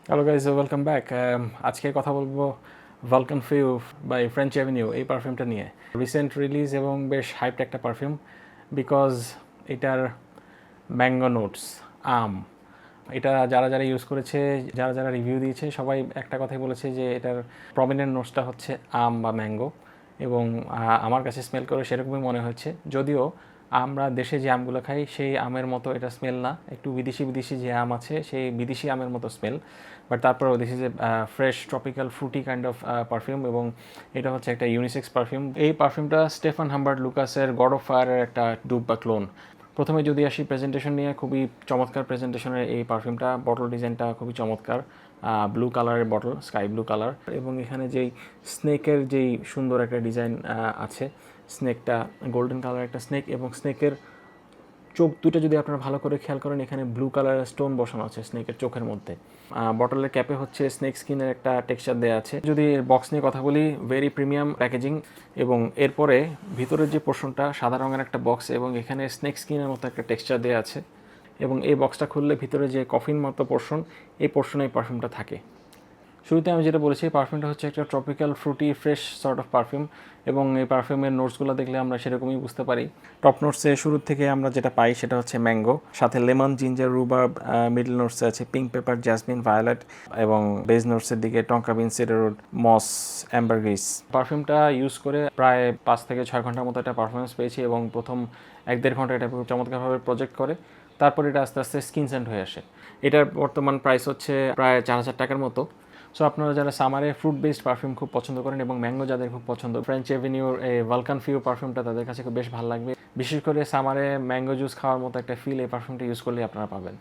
Hello guys, welcome back. আজকে কথা বলবো Vulcan feu by French Avenue এই পারফিউমটা নিয়ে। রিসেন্ট রিলিজ এবং বেশ হাইপড একটা পারফিউম, বিকজ এটার ম্যাঙ্গো নোটস, আম। এটা যারা যারা ইউজ করেছে, যারা যারা রিভিউ দিয়েছে, সবাই একটা কথাই বলেছে যে এটার প্রমিনেন্ট নোটসটা হচ্ছে আম বা ম্যাঙ্গো। এবং আমার কাছে স্মেল করে সেরকমই মনে হচ্ছে, যদিও আমরা দেশে যে আমগুলো খাই সেই আমের মতো এটা স্মেল না, একটু বিদেশি বিদেশি যে আম আছে সেই বিদেশি আমের মতো স্মেল। বাট তারপরেও this is a fresh tropical Frooti kind of perfume, এবং এটা হচ্ছে একটা ইউনিসেক্স পারফিউম। এই পারফিউমটা স্টেফান হাম্বার্ট লুকাসের গড অফ ফায়ারের একটা ডুব বা ক্লোন। প্রথমে যদি আসি প্রেজেন্টেশন নিয়ে, খুবই চমৎকার প্রেজেন্টেশনের এই পারফিউমটা। বটল ডিজাইনটা খুবই চমৎকার, ব্লু কালারের বটল, স্কাই ব্লু কালার। এবং এখানে যেই স্নেকের যেই সুন্দর একটা ডিজাইন আছে, স্নেকটা গোল্ডেন কালার একটা স্নেক, এবং স্নেকের চোখ দুটো যদি আপনারা ভালো করে খেয়াল করেন, এখানে ব্লু কালারের স্টোন বসানো আছে স্নেকের চোখের মধ্যে। বটলের ক্যাপে হচ্ছে স্নেক স্কিনের একটা টেক্সচার দেওয়া আছে। যদি বক্স নিয়ে কথা বলি, ভেরি প্রিমিয়াম প্যাকেজিং। এবং এরপরে ভিতরের যে পোর্শনটা সাদা রঙের একটা বক্স, এবং এখানে স্নেক স্কিনের মতো একটা টেক্সচার দেওয়া আছে। এবং এই বক্সটা খুললে ভিতরে যে কফিন মতো পোর্শন, এই পোর্শনে এই পারফিউমটা থাকে। শুরুতে আমি যেটা বলেছি, পারফিউমটা হচ্ছে একটা tropical Frooti fresh sort of perfume, এবং এই পারফিউমের নোটসগুলো দেখলে আমরা সেরকমই বুঝতে পারি। টপ নোটসে শুরুর থেকে আমরা যেটা পাই সেটা হচ্ছে ম্যাঙ্গো, সাথে লেমন, জিঞ্জার, রুবার্ব। মিডল নোটসে আছে পিঙ্ক পেপার, জ্যাসমিন, ভায়োলেট। এবং বেজ নোটসের দিকে টঙ্কা বিন, সিডারউড, মস, অ্যাম্বারগ্রিস। পারফিউমটা ইউজ করে প্রায় 5 থেকে 6 ঘন্টার মতো একটা পারফরমেন্স পেয়েছি, এবং প্রথম 1-1.5 ঘন্টা এটা খুব চমৎকারভাবে প্রজেক্ট করে। তারপর এটা আস্তে আস্তে স্কিন সেন্ট হয়ে আসে। এটার বর্তমান প্রাইস হচ্ছে প্রায় 4,000 টাকার মতো। সো আপনারা যারা সামারে ফ্রুট বেসড পারফিউম খুব পছন্দ করেন, এবং ম্যাঙ্গো যাদের খুব পছন্দ, ফ্রেঞ্চ এভিনিউর এই ভালকান ফিউ পারফিউমটা তাদের কাছে খুব বেশ ভালো লাগবে। বিশেষ করে সামারে ম্যাঙ্গো জুস খাওয়ার মতো একটা ফিল এই পারফিউমটা ইউজ করলে আপনারা পাবেন।